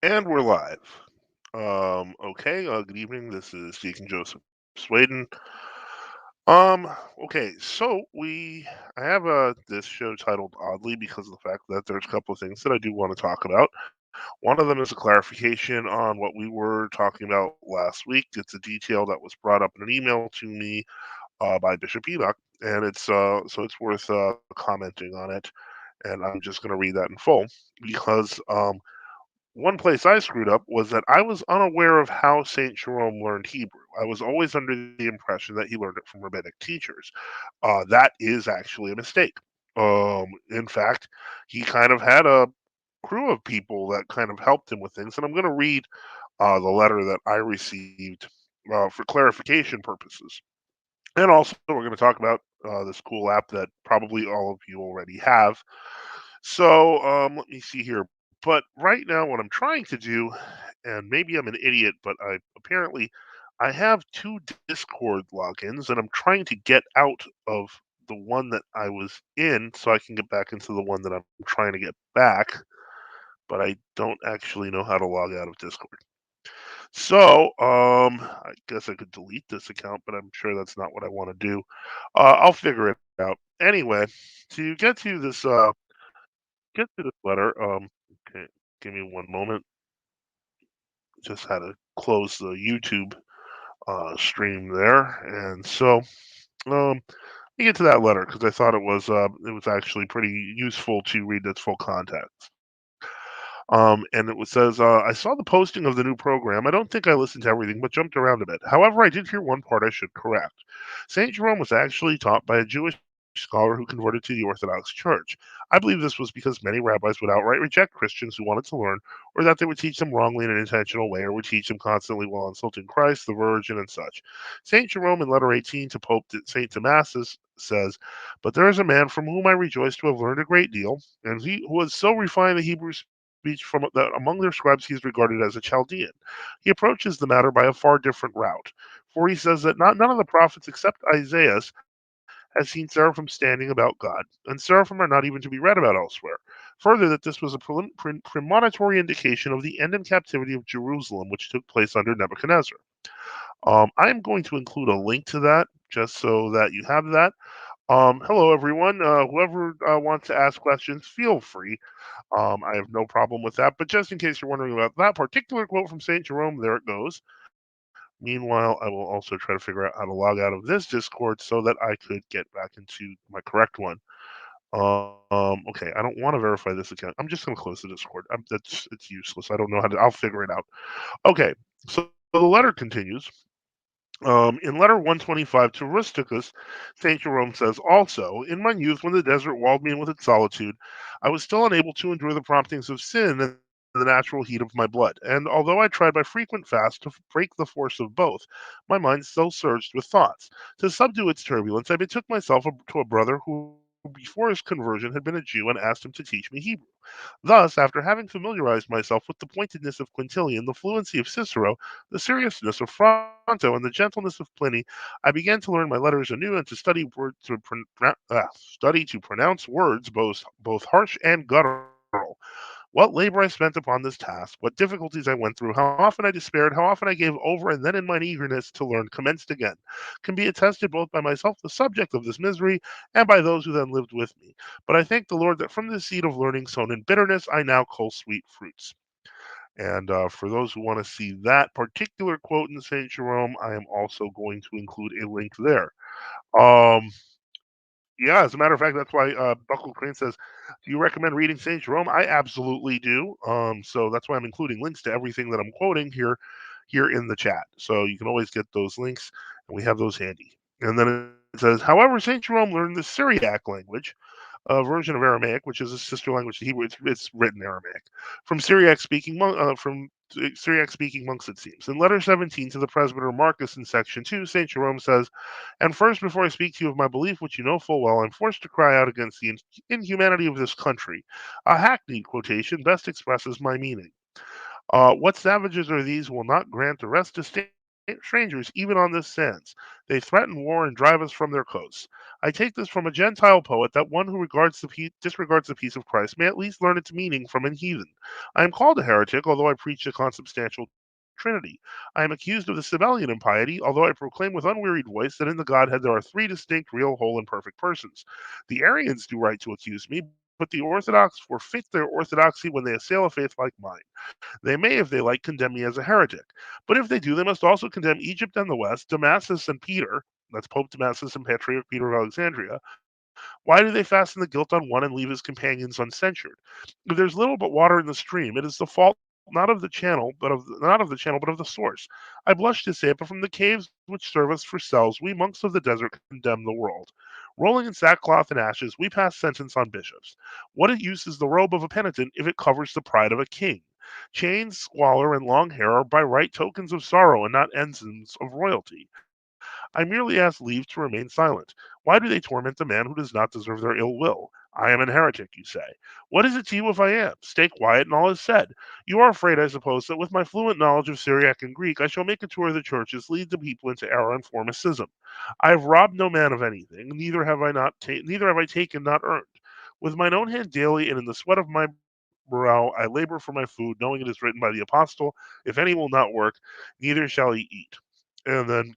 And we're live. Okay, good evening. This is Deacon Joseph Swaden. Um, okay, so I have this show titled oddly because of the fact that there's a couple of things that I do want to talk about. One of them is a clarification on what we were talking about last week. It's a detail that was brought up in an email to me by Bishop Enoch, and it's worth commenting on it. And I'm just going to read that in full because one place I screwed up was that I was unaware of how St. Jerome learned Hebrew. I was always under the impression that he learned it from rabbinic teachers. That is actually a mistake. In fact, he kind of had a crew of people that kind of helped him with things. And I'm going to read the letter that I received for clarification purposes. And also, we're going to talk about this cool app that probably all of you already have. So let me see here. But right now, what I'm trying to do, and maybe I'm an idiot, but I have two Discord logins, and I'm trying to get out of the one that I was in so I can get back into the one that I'm trying to get back. But I don't actually know how to log out of Discord. So I guess I could delete this account, but I'm sure that's not what I want to do. I'll figure it out. Anyway, to get to this letter, okay, give me one moment. Just had to close the YouTube stream there, and so let me get to that letter because I thought it was actually pretty useful to read its full context. And it says, I saw the posting of the new program. I don't think I listened to everything, but jumped around a bit. However, I did hear one part I should correct. St. Jerome was actually taught by a Jewish scholar who converted to the Orthodox Church. I believe this was because many rabbis would outright reject Christians who wanted to learn, or that they would teach them wrongly in an intentional way, or would teach them constantly while insulting Christ, the Virgin, and such. St. Jerome in letter 18 to Pope St. Damascus says, "But there is a man from whom I rejoice to have learned a great deal, and he who has so refined the Hebrew speech from that among their scribes he is regarded as a Chaldean. He approaches the matter by a far different route, for he says that none of the prophets except Isaiah has seen seraphim standing about God, and seraphim are not even to be read about elsewhere. Further, that this was a premonitory indication of the end and captivity of Jerusalem, which took place under Nebuchadnezzar. I am going to include a link to that just so that you have that. Hello, everyone. Whoever wants to ask questions, feel free. I have no problem with that. But just in case you're wondering about that particular quote from St. Jerome, there it goes. Meanwhile, I will also try to figure out how to log out of this Discord so that I could get back into my correct one. Okay, I don't want to verify this account. I'm just going to close the Discord. It's useless. I don't know how to. I'll figure it out. Okay, so the letter continues. In letter 125 to Rusticus, St. Jerome says, "Also, in my youth, when the desert walled me in with its solitude, I was still unable to endure the promptings of sin and the natural heat of my blood. And although I tried by frequent fasts to break the force of both, my mind still surged with thoughts. To subdue its turbulence, I betook myself to a brother who before his conversion had been a Jew and asked him to teach me Hebrew. Thus, after having familiarized myself with the pointedness of Quintilian, the fluency of Cicero, the seriousness of Fronto, and the gentleness of Pliny, I began to learn my letters anew and to study to pronounce words both harsh and guttural. What labor I spent upon this task, what difficulties I went through, how often I despaired, how often I gave over, and then in mine eagerness to learn commenced again, can be attested both by myself, the subject of this misery, and by those who then lived with me. But I thank the Lord that from the seed of learning sown in bitterness, I now cull sweet fruits." And for those who want to see that particular quote in St. Jerome, I am also going to include a link there. Um, yeah, as a matter of fact, that's why Buckle Crane says, "Do you recommend reading St. Jerome?" I absolutely do. So that's why I'm including links to everything that I'm quoting here in the chat. So you can always get those links, and we have those handy. And then it says, "However, St. Jerome learned the Syriac language, a version of Aramaic, which is a sister language to Hebrew. It's written Aramaic from Syriac speaking monks, it seems. In letter 17 to the presbyter Marcus in section 2, St. Jerome says, "And first, before I speak to you of my belief, which you know full well, I'm forced to cry out against the inhumanity of this country. A hackneyed quotation best expresses my meaning. What savages are these who will not grant the rest to stand? strangers, even on this sands. They threaten war and drive us from their coasts. I take this from a Gentile poet that one who disregards the peace of Christ may at least learn its meaning from a heathen. I am called a heretic, although I preach the consubstantial Trinity. I am accused of the Sabellian impiety, although I proclaim with unwearied voice that in the Godhead there are three distinct, real, whole, and perfect persons. The Arians do right to accuse me, but the Orthodox forfeit their orthodoxy when they assail a faith like mine. They may, if they like, condemn me as a heretic. But if they do, they must also condemn Egypt and the West, Damasus and Peter, that's Pope Damasus and Patriarch Peter of Alexandria. Why do they fasten the guilt on one and leave his companions uncensured? If there's little but water in the stream, it is the fault not of the channel, but of the source. I blush to say it, but from the caves which serve us for cells, we monks of the desert condemn the world. Rolling in sackcloth and ashes, we pass sentence on bishops. What use is the robe of a penitent if it covers the pride of a king? Chains, squalor, and long hair are by right tokens of sorrow and not ensigns of royalty. I merely ask leave to remain silent. Why do they torment the man who does not deserve their ill will? I am an heretic, you say. What is it to you if I am? Stay quiet, and all is said. You are afraid, I suppose, that with my fluent knowledge of Syriac and Greek, I shall make a tour of the churches, lead the people into error and form a schism. I have robbed no man of anything, neither have I taken not earned. With mine own hand daily and in the sweat of my brow, I labor for my food, knowing it is written by the apostle, if any will not work, neither shall he eat. And then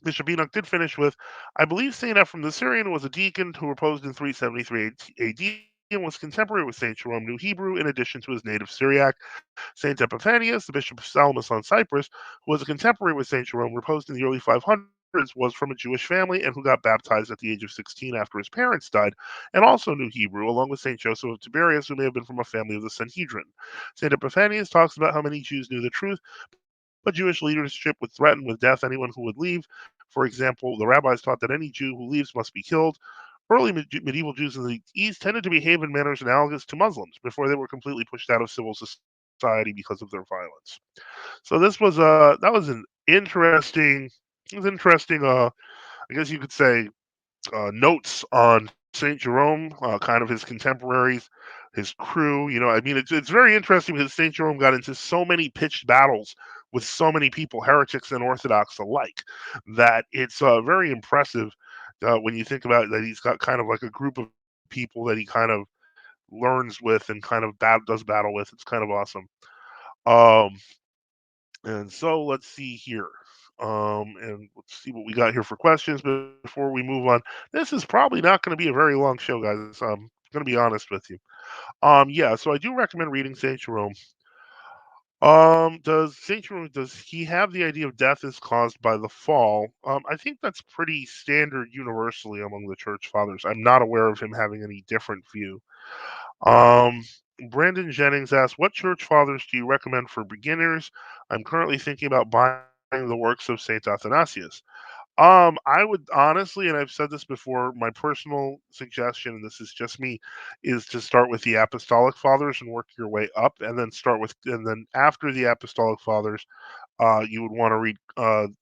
Bishop Enoch did finish with, I believe St. Ephrem the Syrian was a deacon who reposed in 373 AD and was contemporary with St. Jerome, knew Hebrew in addition to his native Syriac. St. Epiphanius, the bishop of Salamis on Cyprus, who was a contemporary with St. Jerome, reposed in the early 500s, was from a Jewish family and who got baptized at the age of 16 after his parents died, and also knew Hebrew, along with St. Joseph of Tiberias, who may have been from a family of the Sanhedrin. St. Epiphanius talks about how many Jews knew the truth, but Jewish leadership would threaten with death anyone who would leave. For example, the rabbis taught that any Jew who leaves must be killed. Early medieval Jews in the East tended to behave in manners analogous to Muslims before they were completely pushed out of civil society because of their violence. So that was an interesting I guess you could say notes on Saint Jerome, kind of his contemporaries, his crew. You know, I mean, it's very interesting because Saint Jerome got into so many pitched battles with so many people, heretics and Orthodox alike, that it's very impressive when you think about that. He's got kind of like a group of people that he kind of learns with and kind of does battle with. It's kind of awesome. Um, and so let's see here. And let's see what we got here for questions before we move on. This is probably not going to be a very long show, guys. I'm going to be honest with you. Yeah, so I do recommend reading Saint Jerome. Does Saint Jerome does he have the idea of death is caused by the fall? I think that's pretty standard universally among the church fathers. I'm not aware of him having any different view. Um, Brandon Jennings asks, "What church fathers do you recommend for beginners? I'm currently thinking about buying the works of Saint Athanasius." I would honestly, and I've said this before, my personal suggestion, and this is just me, is to start with the Apostolic Fathers and work your way up, and then after the Apostolic Fathers, you would want to read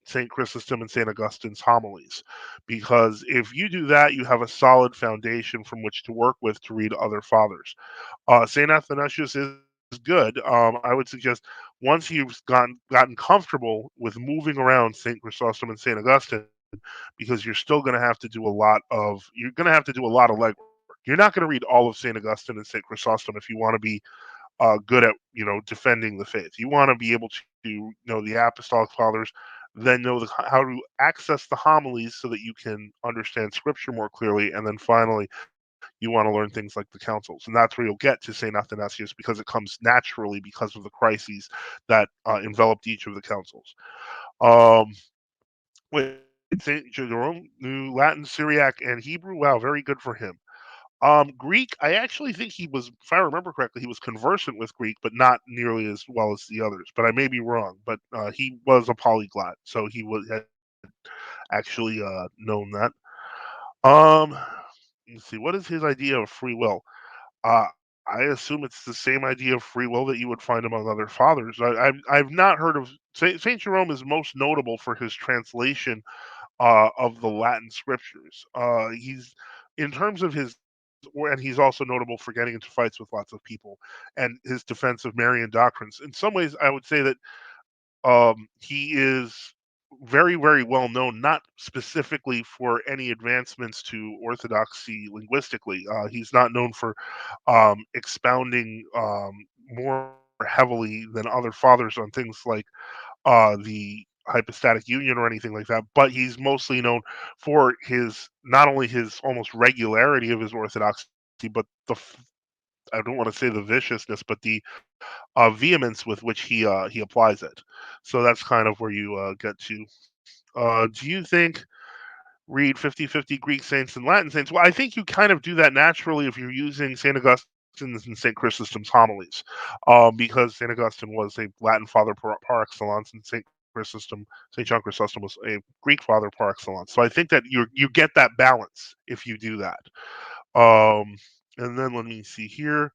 Saint Chrysostom and Saint Augustine's homilies, because if you do that, you have a solid foundation from which to work with to read other fathers. Saint Athanasius is good. I would suggest once you've gotten comfortable with moving around Saint Chrysostom and Saint Augustine, because you're going to have to do a lot of legwork. You're not going to read all of Saint Augustine and Saint Chrysostom if you want to be good at defending the faith. You want to be able to know the Apostolic Fathers, then know how to access the homilies so that you can understand Scripture more clearly, and then finally you want to learn things like the councils, and that's where you'll get to Saint Athanasius because it comes naturally because of the crises that enveloped each of the councils. Um, wait, Saint Jerome knew Latin, Syriac, and Hebrew. Wow, very good for him. Greek, I actually think he was, if I remember correctly, he was conversant with Greek, but not nearly as well as the others. But I may be wrong. But he was a polyglot, so he had actually known that. Um, let's see, what is his idea of free will? Uh, I assume it's the same idea of free will that you would find among other fathers. I've not heard of Saint Jerome is most notable for his translation of the Latin scriptures. He's in terms of and he's also notable for getting into fights with lots of people and his defense of Marian doctrines. In some ways, I would say that he is. very, very well known, not specifically for any advancements to orthodoxy linguistically. He's not known for expounding more heavily than other fathers on things like the hypostatic union or anything like that, but he's mostly known for his not only his almost regularity of his orthodoxy, but I don't want to say the viciousness, but the vehemence with which he applies it. So that's kind of where you get to. Do you think read 50-50 Greek saints and Latin saints? Well, I think you kind of do that naturally if you're using St. Augustine's and St. Chrysostom's homilies, because St. Augustine was a Latin father par excellence, and St. John Chrysostom was a Greek father par excellence. So I think that you get that balance if you do that. And then let me see here.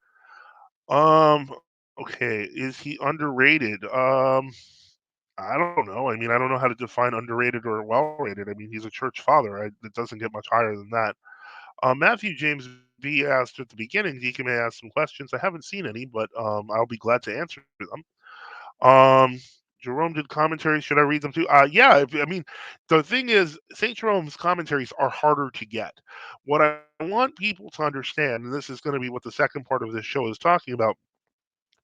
Okay, is he underrated? I don't know. I mean, I don't know how to define underrated or well rated. I mean, he's a church father. It doesn't get much higher than that. Matthew James B asked at the beginning, Deacon may ask some questions. I haven't seen any, but I'll be glad to answer them. Um, Jerome did commentaries. Should I read them too? Yeah. I mean, the thing is, St. Jerome's commentaries are harder to get. What I want people to understand, and this is going to be what the second part of this show is talking about,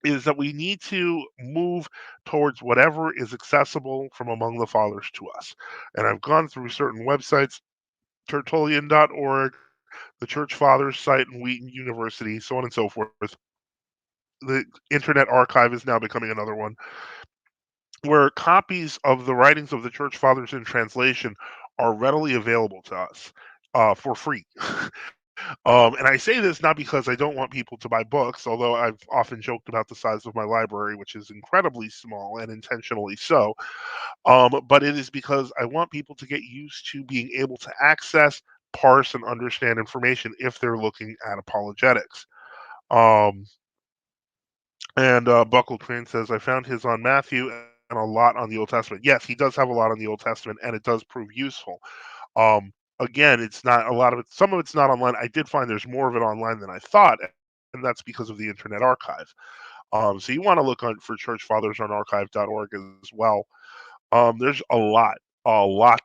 is that we need to move towards whatever is accessible from among the fathers to us. And I've gone through certain websites, Tertullian.org, the Church Fathers site in Wheaton University, so on and so forth. The Internet Archive is now becoming another one, where copies of the writings of the Church Fathers in translation are readily available to us for free. And I say this not because I don't want people to buy books, although I've often joked about the size of my library, which is incredibly small and intentionally so. But it is because I want people to get used to being able to access, parse, and understand information if they're looking at apologetics. Um, and Buckle Train says, I found his on Matthew and a lot on the Old Testament. Yes, he does have a lot on the Old Testament, and it does prove useful. Um, Again, it's not a lot of it. Some of it's not online. I did find there's more of it online than I thought, and that's because of the Internet Archive. So you want to look on for church fathers on archive.org as well. There's a lot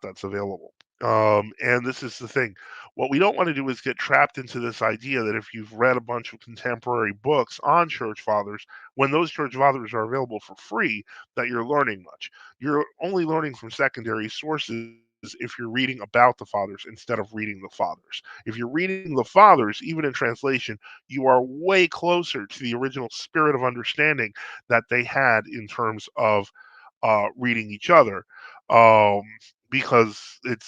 that's available. And this is the thing. What we don't want to do is get trapped into this idea that if you've read a bunch of contemporary books on church fathers, when those church fathers are available for free, that you're learning much. You're only learning from secondary sources if you're reading about the fathers instead of reading the fathers. If you're reading the fathers, even in translation, you are way closer to the original spirit of understanding that they had in terms of reading each other, um, because it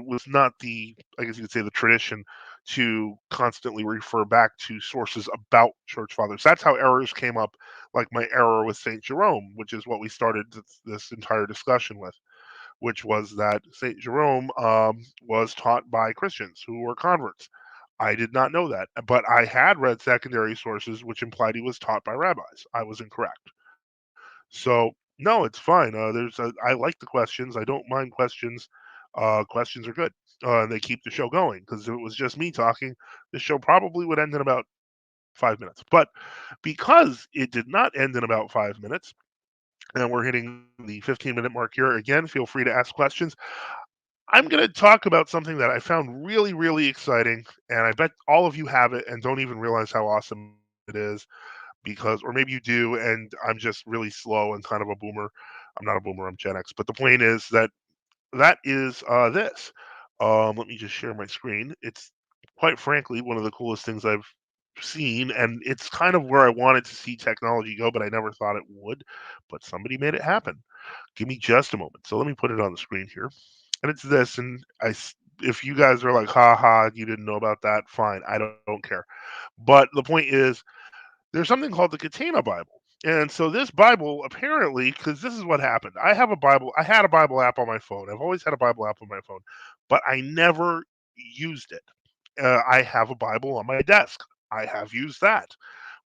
was not the, I guess you could say, the tradition to constantly refer back to sources about church fathers. That's how errors came up, like my error with St. Jerome, which is what we started this entire discussion with, which was that St. Jerome was taught by Christians who were converts. I did not know that, but I had read secondary sources which implied he was taught by rabbis. I was incorrect. So no, it's fine. I like the questions. I don't mind questions. Questions are good, and they keep the show going. Because if it was just me talking, the show probably would end in about 5 minutes. But because it did not end in about 5 minutes, and we're hitting the 15-minute mark here again, feel free to ask questions. I'm going to talk about something that I found really, really exciting, and I bet all of you have it and don't even realize how awesome it is because, or maybe you do, and I'm just really slow and kind of a boomer. I'm not a boomer, I'm Gen X. But the point is that that is this. Let me just share my screen. It's quite frankly one of the coolest things I've seen, and it's kind of where I wanted to see technology go, but I never thought it would. But somebody made it happen. Give me just a moment. So let me put it on the screen here, and it's this. And if you guys are like, "Ha ha, you didn't know about that," fine. I don't care. But the point is, there's something called the Katana Bible. And so this Bible apparently, because this is what happened. I have a Bible. I had a Bible app on my phone. I've always had a Bible app on my phone, but I never used it. I have a Bible on my desk. I have used that.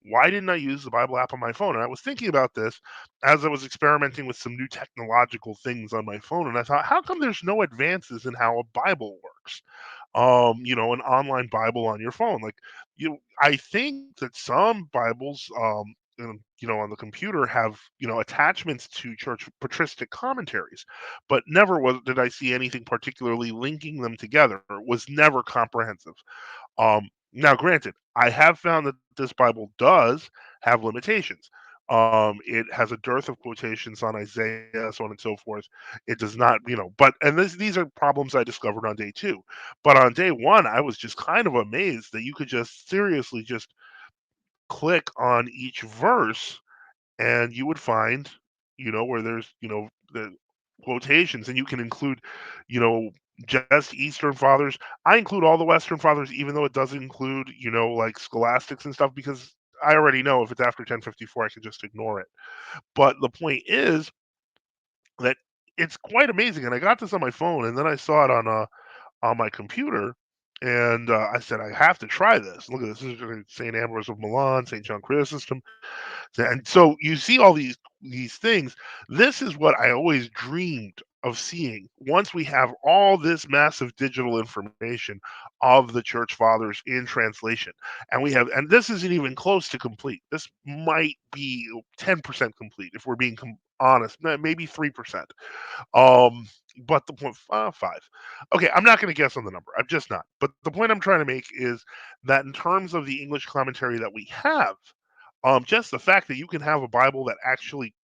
Why didn't I use the Bible app on my phone? And I was thinking about this as I was experimenting with some new technological things on my phone. And I thought, how come there's no advances in how a Bible works? An online Bible on your phone. Like I think that some Bibles on the computer have attachments to church patristic commentaries, but never did I see anything particularly linking them together. It was never comprehensive. Now, granted, I have found that this Bible does have limitations. It has a dearth of quotations on Isaiah, so on and so forth. It does not, but these are problems I discovered on day two. But on day one, I was just kind of amazed that you could just seriously just click on each verse and you would find, where there's, the quotations, and you can include, you know, just Eastern fathers. I include all the Western fathers, even though it does include, like scholastics and stuff, because I already know if it's after 1054, I can just ignore it. But the point is that it's quite amazing. And I got this on my phone, and then I saw it on my computer, and I said I have to try this. Look at this. This is Saint Ambrose of Milan, Saint John Chrysostom, and so you see all these things. This is what I always dreamed of seeing. Once we have all this massive digital information of the church fathers in translation, and this isn't even close to complete. This might be 10% complete if we're being honest, maybe 3%. Um, but the point, five. Okay, I'm not going to guess on the number. I'm just not. But the point I'm trying to make is that in terms of the English commentary that we have, just the fact that you can have a Bible that actually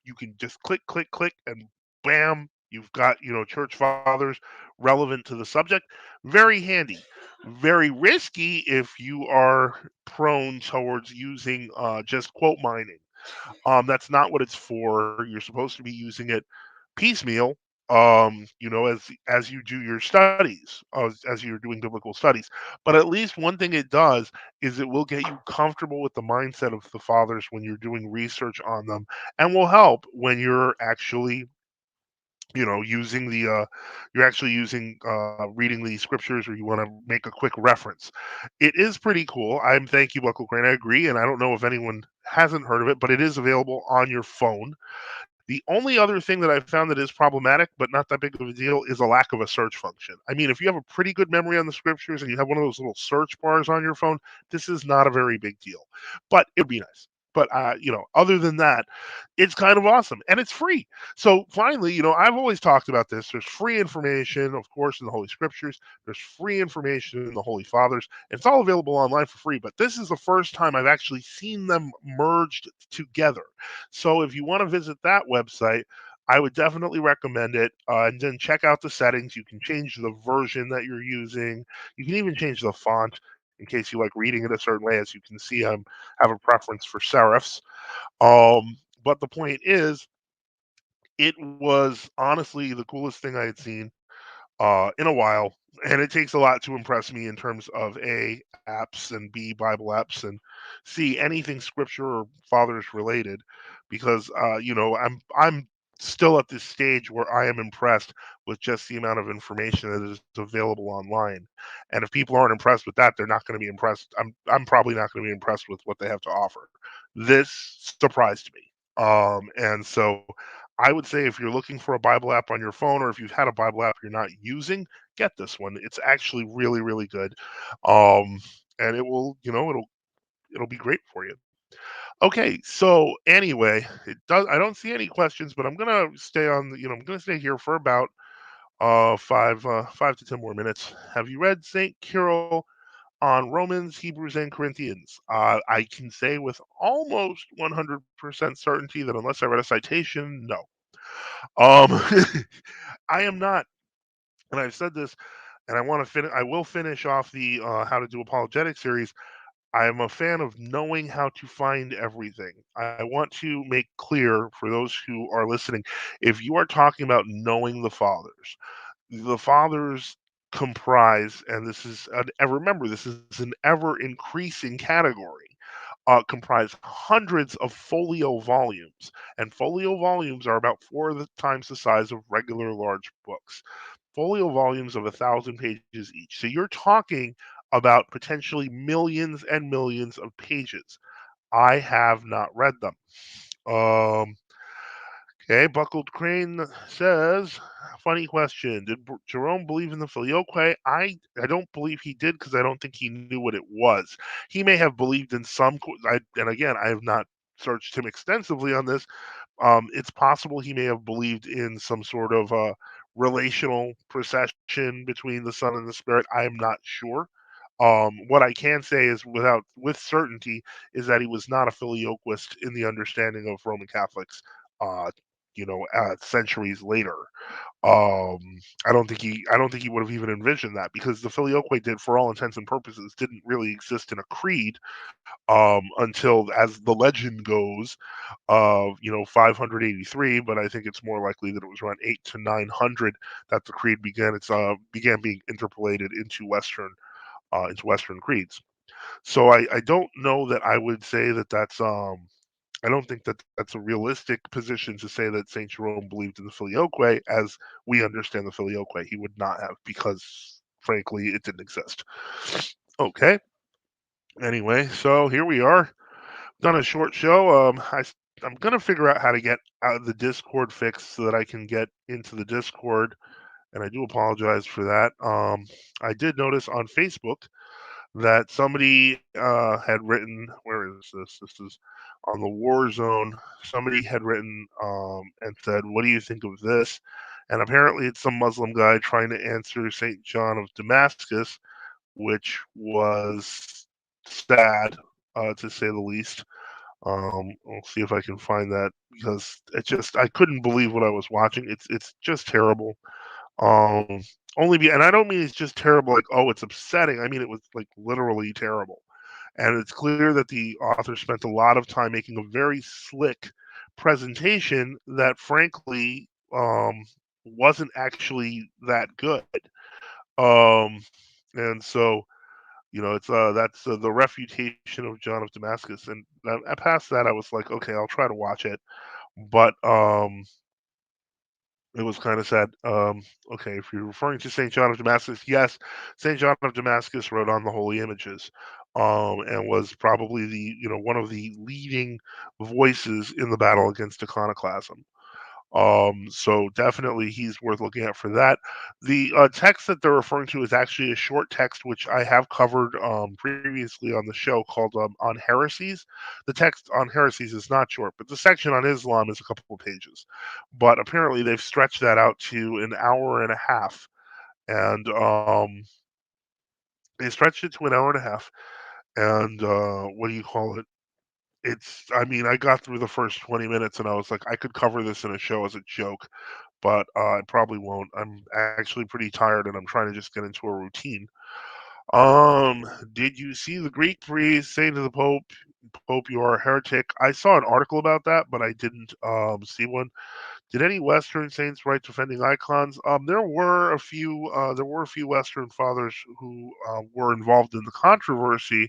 you can just click, click, click, and bam, you've got church fathers relevant to the subject. Very handy. Very risky if you are prone towards using just quote mining. That's not what it's for. You're supposed to be using it piecemeal, as you do your studies, as you're doing biblical studies. But at least one thing it does is it will get you comfortable with the mindset of the fathers when you're doing research on them, and will help when using you're actually using reading the scriptures, or you want to make a quick reference. It is pretty cool. Thank you, Buckle Crane. I agree, and I don't know if anyone hasn't heard of it, but it is available on your phone. The only other thing that I've found that is problematic, but not that big of a deal, is a lack of a search function. I mean, if you have a pretty good memory on the scriptures and you have one of those little search bars on your phone, this is not a very big deal, but it would be nice. But other than that, it's kind of awesome, and it's free. So finally, I've always talked about this. There's free information, of course, in the Holy Scriptures. There's free information in the Holy Fathers. It's all available online for free. But this is the first time I've actually seen them merged together. So if you want to visit that website, I would definitely recommend it. And then check out the settings. You can change the version that you're using. You can even change the font in case you like reading it a certain way. As you can see, I have a preference for serifs. But the point is, it was honestly the coolest thing I had seen in a while, and it takes a lot to impress me in terms of A, apps, and B, Bible apps, and C, anything scripture or fathers related, because I'm still at this stage where I am impressed with just the amount of information that is available online. And if people aren't impressed with that, they're not going to be impressed. I'm probably not going to be impressed with what they have to offer. This surprised me. And so I would say if you're looking for a Bible app on your phone, or if you've had a Bible app you're not using, get this one. It's actually really, really good. Um, and it will, it'll be great for you. Okay, so anyway, I don't see any questions, but I'm gonna stay on I'm gonna stay here for about 5 to 10 more minutes. Have you read Saint Cyril on Romans, Hebrews, and Corinthians? I can say with almost 100% certainty that unless I read a citation, no. Um, I am not, and I've said this, and I want to finish. I will finish off the how to do apologetic series. I am a fan of knowing how to find everything. I want to make clear for those who are listening, if you are talking about knowing the fathers comprise, and and remember, this is an ever increasing category. Comprise hundreds of folio volumes, and folio volumes are about times the size of regular large books. Folio volumes of 1,000 pages each. So you're talking about potentially millions and millions of pages. I have not read them. Um, okay, Buckled Crane says, funny question. Did Jerome believe in the filioque? I don't believe he did, because I don't think he knew what it was. He may have believed in some, and again, I have not searched him extensively on this. It's possible he may have believed in some sort of relational procession between the Son and the Spirit. I am not sure. What I can say is with certainty is that he was not a filioquist in the understanding of Roman Catholics. Uh, centuries later. Um, I don't think he would have even envisioned that because the filioque did, for all intents and purposes, didn't really exist in a creed until, as the legend goes, of 583. But I think it's more likely that it was around 8 to 900 that the creed began being interpolated into Western creeds. So I don't know that I would say that that's I don't think that that's a realistic position to say that St. Jerome believed in the filioque as we understand the filioque. He would not have, because frankly it didn't exist. Okay. Anyway, so here we are. Done a short show. I'm gonna figure out how to get out of the Discord fixed so that I can get into the Discord, and I do apologize for that. I did notice on Facebook that somebody had written, where is this? This is on the War Zone. Somebody had written and said, "What do you think of this?" And apparently, it's some Muslim guy trying to answer St. John of Damascus, which was sad, to say the least. I'll see if I can find that because I couldn't believe what I was watching. It's just terrible. Um, and I don't mean it's just terrible, like, oh, it's upsetting. I mean it was like literally terrible. And it's clear that the author spent a lot of time making a very slick presentation that, frankly, wasn't actually that good. Um, and so, it's that's the refutation of John of Damascus. And past that, I was like, okay, I'll try to watch it, but it was kind of sad. Okay, if you're referring to St. John of Damascus, yes, St. John of Damascus wrote on the holy images, and was probably one of the leading voices in the battle against iconoclasm. So definitely he's worth looking at for that. The text that they're referring to is actually a short text, which I have covered previously on the show, called "On Heresies." The text on heresies is not short, but the section on Islam is a couple of pages. But apparently they've stretched that out to an hour and a half, and they stretched it to an hour and a half. And what do you call it? I mean, I got through the first 20 minutes and I was like, I could cover this in a show as a joke, but I probably won't. I'm actually pretty tired and I'm trying to just get into a routine. Did you see the Greek priest say to the Pope, you are a heretic? I saw an article about that, but I didn't see one. Did any Western saints write defending icons? There were a few Western fathers who were involved in the controversy.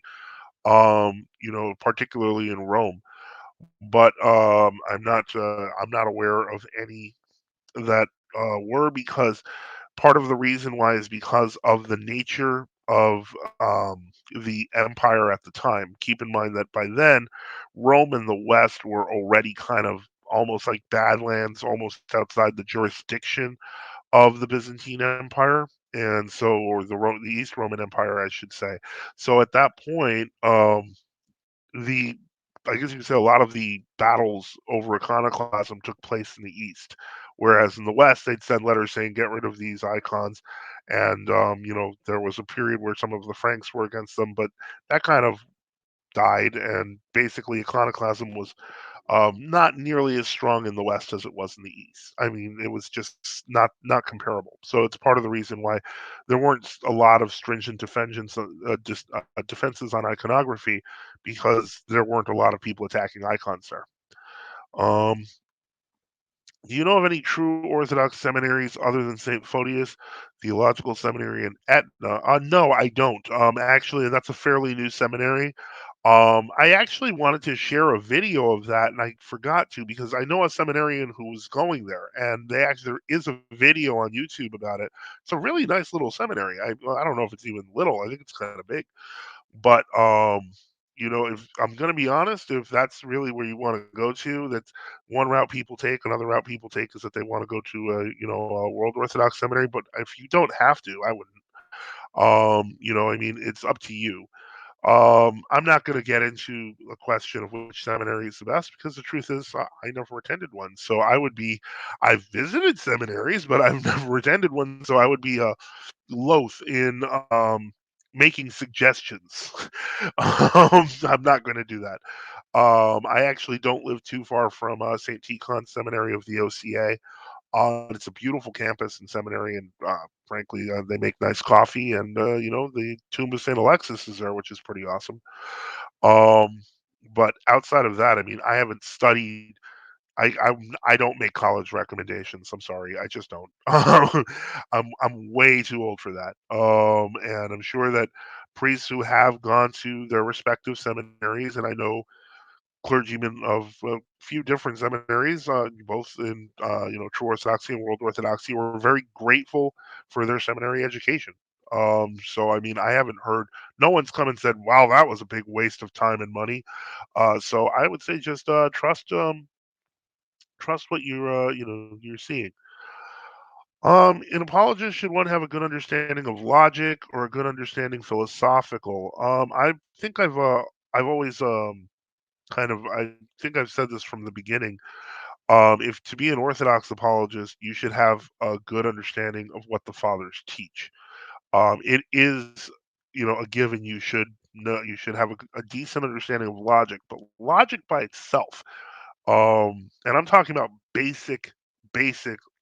Particularly in Rome, but I'm not aware of any that were, because part of the reason why is because of the nature of the empire at the time. Keep in mind that by then, Rome and the West were already kind of almost like badlands, almost outside the jurisdiction of the Byzantine Empire, and so, or the East Roman Empire, I should say. So at that point, the I guess you could say a lot of the battles over iconoclasm took place in the East, whereas in the West they'd send letters saying get rid of these icons, and there was a period where some of the Franks were against them, but that kind of died, and basically iconoclasm was not nearly as strong in the West as it was in the East. I mean, it was just not comparable. So it's part of the reason why there weren't a lot of stringent defenses on iconography, because there weren't a lot of people attacking icons there. Um, do you know of any true Orthodox seminaries other than St. Photius Theological Seminary in Etna? No, I don't. Actually, that's a fairly new seminary. I actually wanted to share a video of that, and I forgot to, because I know a seminarian who was going there, and there is a video on YouTube about it. It's a really nice little seminary. I don't know if it's even little. I think it's kind of big, but if I'm going to be honest, if that's really where you want to go to, that's one route people take. Another route people take is that they want to go to a World Orthodox seminary. But if you don't have to, I wouldn't. I mean, it's up to you. I'm not going to get into a question of which seminary is the best because the truth is I never attended one. So I've visited seminaries, but I've never attended one. So I would be loath in making suggestions. I'm not going to do that. I actually don't live too far from St. Tikhon Seminary of the OCA. It's a beautiful campus and seminary, and frankly, they make nice coffee. And the tomb of Saint Alexis is there, which is pretty awesome. Um, but outside of that, I mean, I haven't studied. I don't make college recommendations. I'm sorry, I just don't. I'm way too old for that. And I'm sure that priests who have gone to their respective seminaries, and I know clergymen of a few different seminaries, both in True Orthodoxy and World Orthodoxy, were very grateful for their seminary education. So I mean, I haven't heard no one's come and said, "Wow, that was a big waste of time and money." So I would say just trust what you're seeing. An apologist should one have a good understanding of logic or a good understanding philosophical. I think I've always I think I've said this from the beginning. If to be an Orthodox apologist, you should have a good understanding of what the fathers teach. It is, a given. You should have a decent understanding of logic, but logic by itself, and I'm talking about basic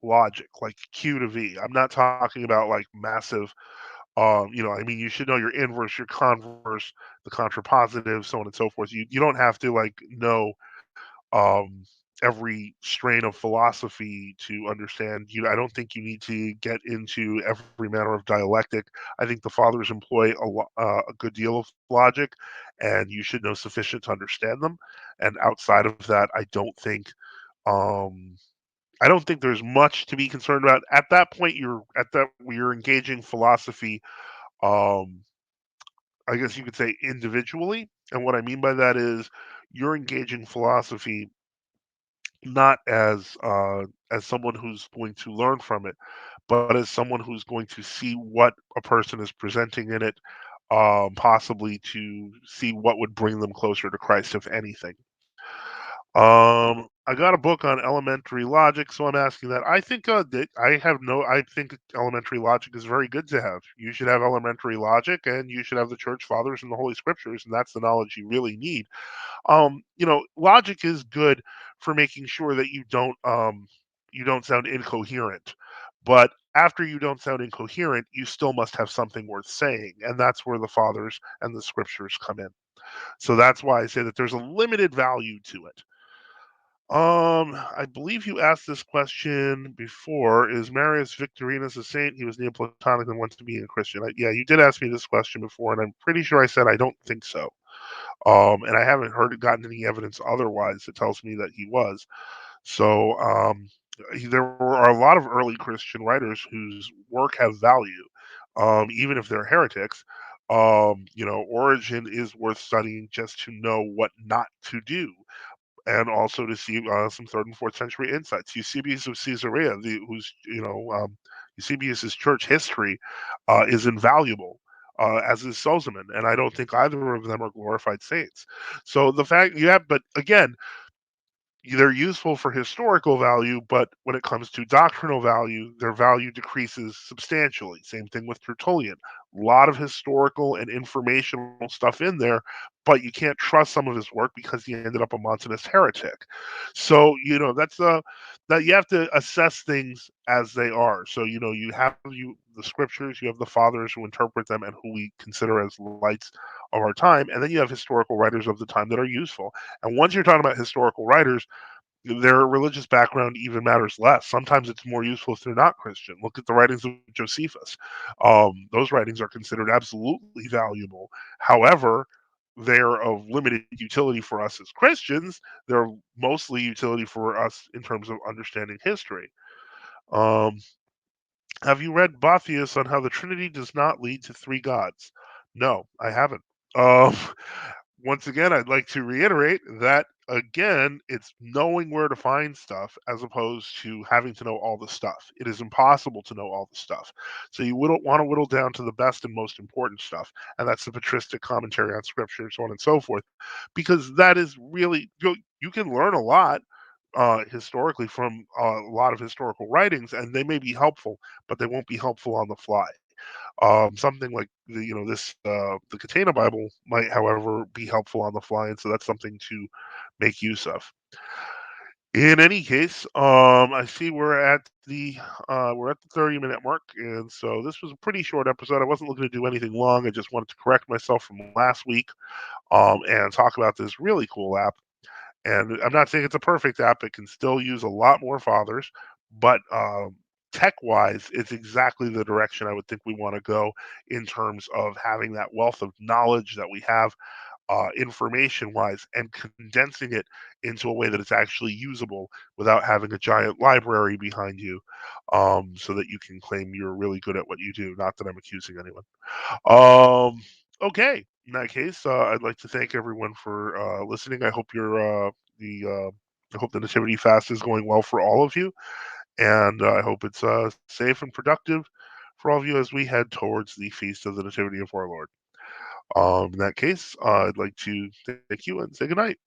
logic, like Q to V. I'm not talking about like massive. I mean, you should know your inverse, your converse, the contrapositive, so on and so forth. You don't have to like know um, every strain of philosophy to understand. I don't think you need to get into every manner of dialectic. I think the fathers employ a good deal of logic, and you should know sufficient to understand them. And outside of that, um, I don't think there's much to be concerned about. At that point, you're engaging philosophy. Um, I guess you could say individually, and what I mean by that is you're engaging philosophy not as someone who's going to learn from it, but as someone who's going to see what a person is presenting in it, possibly to see what would bring them closer to Christ, if anything. I got a book on elementary logic, so I'm asking that. I think that I think elementary logic is very good to have. You should have elementary logic, and you should have the church fathers and the Holy Scriptures, and that's the knowledge you really need. Logic is good for making sure that you don't sound incoherent. But after you don't sound incoherent, you still must have something worth saying, and that's where the fathers and the scriptures come in. So that's why I say that there's a limited value to it. I believe you asked this question before. Is Marius Victorinus a saint? He was Neoplatonic and wants to be a Christian. Yeah, you did ask me this question before, and I'm pretty sure I said I don't think so. And I haven't gotten any evidence otherwise that tells me that he was. So there are a lot of early Christian writers whose work have value, even if they're heretics. Origin is worth studying just to know what not to do, and also to see some third and fourth century insights. Eusebius of Caesarea, Eusebius's church history is invaluable, as is Sozomen, and I don't think either of them are glorified saints. So the fact but again, they're useful for historical value, but when it comes to doctrinal value, their value decreases substantially. Same thing with Tertullian. A lot of historical and informational stuff in there, but you can't trust some of his work because he ended up a Montanist heretic. So, that's that you have to assess things as they are. So, you have the scriptures, you have the fathers who interpret them and who we consider as lights of our time, and then you have historical writers of the time that are useful. And once you're talking about historical writers, their religious background even matters less. Sometimes it's more useful if they're not Christian. Look at the writings of Josephus. Those writings are considered absolutely valuable. However, they're of limited utility for us as Christians. They're mostly utility for us in terms of understanding history. Um, have you read Boethius on how the Trinity does not lead to three gods? No, I haven't. Um, Once again, I'd like to reiterate that again, it's knowing where to find stuff as opposed to having to know all the stuff. It is impossible to know all the stuff. So you wouldn't want to whittle down to the best and most important stuff, and that's the patristic commentary on scripture, so on and so forth, because that is really you can learn a lot historically from a lot of historical writings, and they may be helpful, but they won't be helpful on the fly. Something like the Katana Bible might, however, be helpful on the fly, and so that's something to make use of. In any case, I see we're at the 30-minute mark, and so this was a pretty short episode. I wasn't looking to do anything long. I just wanted to correct myself from last week, and talk about this really cool app. And I'm not saying it's a perfect app; it can still use a lot more fathers, but tech-wise, it's exactly the direction I would think we want to go in terms of having that wealth of knowledge that we have information wise and condensing it into a way that it's actually usable without having a giant library behind you, so that you can claim you're really good at what you do. Not that I'm accusing anyone. Okay. In that case, I'd like to thank everyone for listening. I hope the Nativity Fast is going well for all of you, and I hope it's safe and productive for all of you as we head towards the feast of the Nativity of our Lord. In that case, I'd like to thank you and say goodnight.